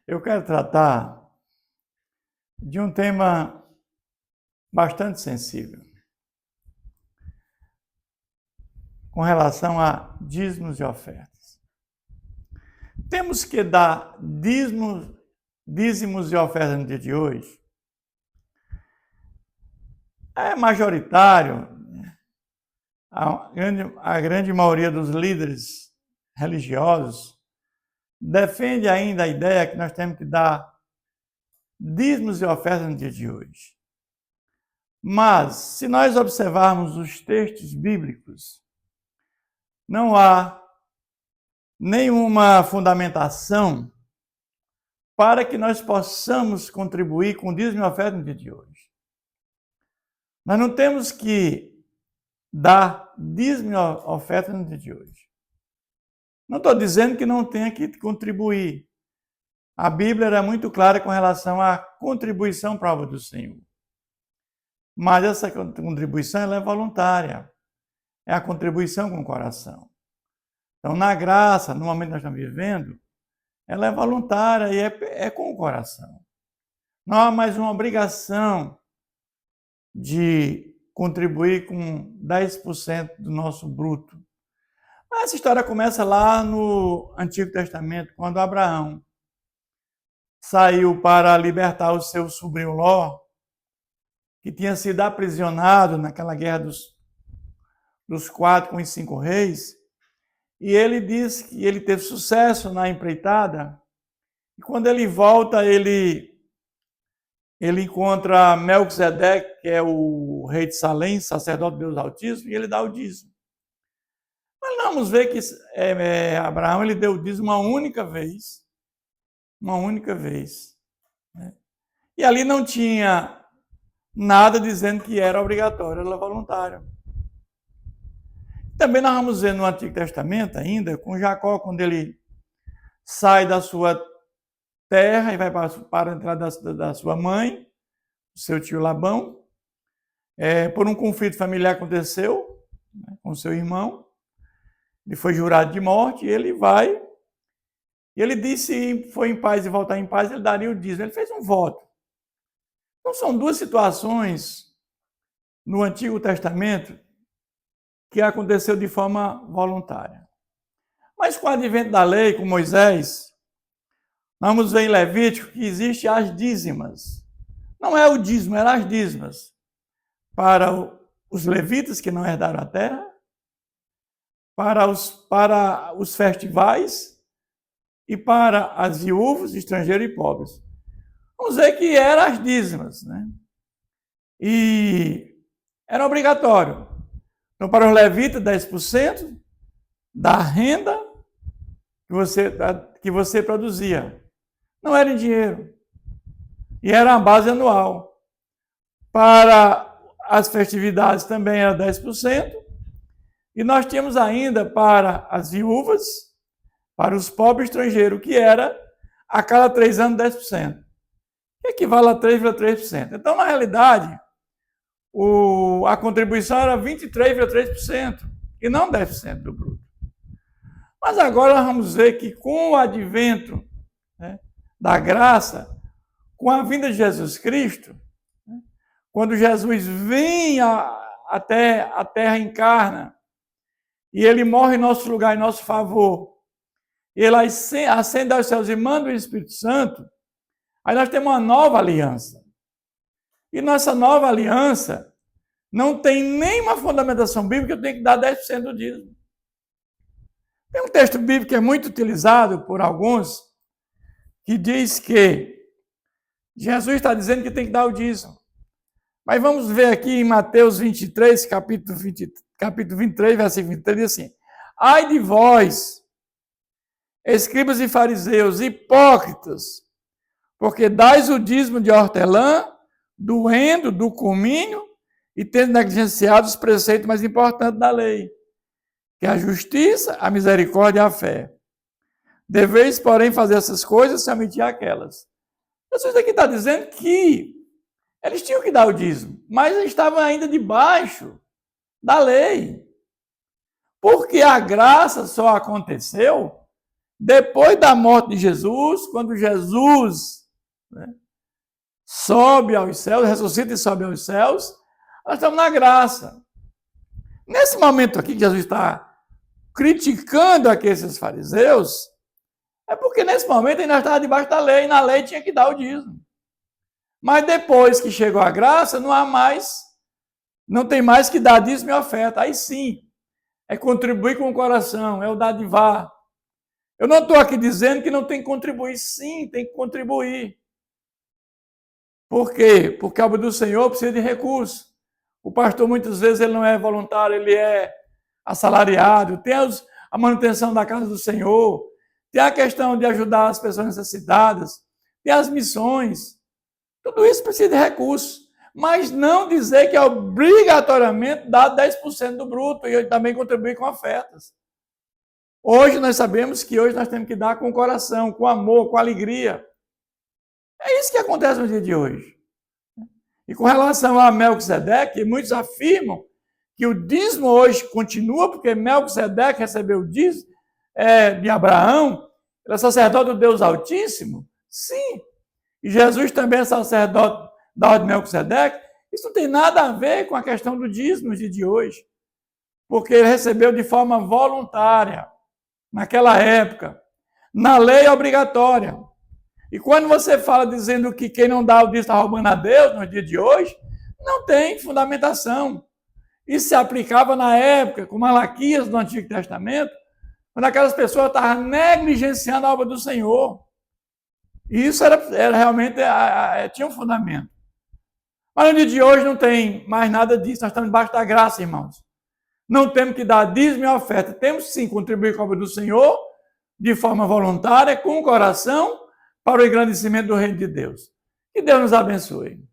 Eu quero tratar de um tema bastante sensível, com relação a dízimos e ofertas. Temos que dar dízimos e ofertas no dia de hoje? É majoritário, a grande maioria dos líderes religiosos defende ainda a ideia que nós temos que dar dízimos e ofertas no dia de hoje. Mas, se nós observarmos os textos bíblicos, não há nenhuma fundamentação para que nós possamos contribuir com dízimo e oferta no dia de hoje. Nós não temos que dar dízimo e oferta no dia de hoje. Não estou dizendo que não tenha que contribuir. A Bíblia era muito clara com relação à contribuição para a obra do Senhor. Mas essa contribuição ela é voluntária. É a contribuição com o coração. Então, na graça, no momento que nós estamos vivendo, ela é voluntária e é com o coração. Não há mais uma obrigação de contribuir com 10% do nosso bruto. Essa história começa lá no Antigo Testamento, quando Abraão saiu para libertar o seu sobrinho Ló, que tinha sido aprisionado naquela guerra dos 4 com os 5 reis, e ele disse que ele teve sucesso na empreitada, e quando ele volta, ele encontra Melquisedeque, que é o rei de Salém, sacerdote de Deus Altíssimo, e ele dá o dízimo. Mas vamos ver que Abraão ele deu o dízimo uma única vez, né? E ali não tinha nada dizendo que era obrigatório, era voluntário. Também nós vamos ver no Antigo Testamento ainda, com Jacó, quando ele sai da sua terra e vai para a entrada da sua mãe, seu tio Labão, por um conflito familiar que aconteceu, né, com seu irmão, ele foi jurado de morte, e ele vai, e ele disse, foi em paz e voltar em paz, ele daria o dízimo, ele fez um voto. Então são duas situações no Antigo Testamento que aconteceu de forma voluntária. Mas com o advento da lei, com Moisés, vamos ver em Levítico que existe as dízimas. Não é o dízimo, eram as dízimas. Para os levitas que não herdaram a terra, para os festivais e para as viúvas, estrangeiros e pobres. Vamos ver que eram as dízimas, né? E era obrigatório. Então, para os levitas, 10% da renda que você produzia. Não era em dinheiro. E era a base anual. Para as festividades também era 10%. E nós tínhamos ainda para as viúvas, para os pobres estrangeiros, que era a cada 3 anos 10%. Que equivale a 3,3%. Então, na realidade, a contribuição era 23,3% e não 10% do bruto. Mas agora nós vamos ver que com o advento, né, da graça, com a vinda de Jesus Cristo, né, quando Jesus vem até a terra encarna, e ele morre em nosso lugar, em nosso favor, e ele ascende aos céus e manda o Espírito Santo, aí nós temos uma nova aliança. E nossa nova aliança não tem nenhuma fundamentação bíblica, eu tenho que dar 10% do dízimo. Tem um texto bíblico que é muito utilizado por alguns, que diz que Jesus está dizendo que tem que dar o dízimo. Mas vamos ver aqui em Mateus 23, capítulo 23, versículo 23, diz assim: ai de vós, escribas e fariseus, hipócritas, porque dais o dízimo de hortelã, do endo, do cominho, e tendo negligenciado os preceitos mais importantes da lei, que é a justiça, a misericórdia e a fé. Deveis, porém, fazer essas coisas sem omitir aquelas. Jesus aqui está dizendo que eles tinham que dar o dízimo, mas eles estavam ainda debaixo da lei. Porque a graça só aconteceu depois da morte de Jesus, quando Jesus, né, sobe aos céus, ressuscita e sobe aos céus, nós estamos na graça. Nesse momento aqui que Jesus está criticando aqueles fariseus, é porque nesse momento ainda estava debaixo da lei, e na lei tinha que dar o dízimo. Mas depois que chegou a graça, não tem mais que dar dízimo e oferta. Aí sim, é contribuir com o coração, é o dadivar. Eu não estou aqui dizendo que não tem que contribuir. Sim, tem que contribuir. Por quê? Porque a obra do Senhor precisa de recursos. O pastor, muitas vezes, ele não é voluntário, ele é assalariado. Tem a manutenção da casa do Senhor. Tem a questão de ajudar as pessoas necessitadas. Tem as missões. Tudo isso precisa de recursos. Mas não dizer que é obrigatoriamente dar 10% do bruto e também contribuir com ofertas. Hoje nós sabemos que hoje nós temos que dar com o coração, com amor, com alegria. É isso que acontece no dia de hoje. E com relação a Melquisedeque, muitos afirmam que o dízimo hoje continua, porque Melquisedeque recebeu o dízimo de Abraão, ele é sacerdote do Deus Altíssimo. Sim. E Jesus também é sacerdote da ordem de Melquisedeque. Isso não tem nada a ver com a questão do dízimo no dia de hoje, porque ele recebeu de forma voluntária, naquela época. Na lei é obrigatória. E quando você fala dizendo que quem não dá o dízimo está roubando a Deus no dia de hoje, não tem fundamentação. Isso se aplicava na época, com Malaquias no Antigo Testamento, quando aquelas pessoas estavam negligenciando a obra do Senhor. E isso era realmente, tinha um fundamento. Mas no dia de hoje não tem mais nada disso, nós estamos debaixo da graça, irmãos. Não temos que dar dízimo e oferta, temos sim contribuir com a obra do Senhor, de forma voluntária, com o coração, para o engrandecimento do reino de Deus. Que Deus nos abençoe.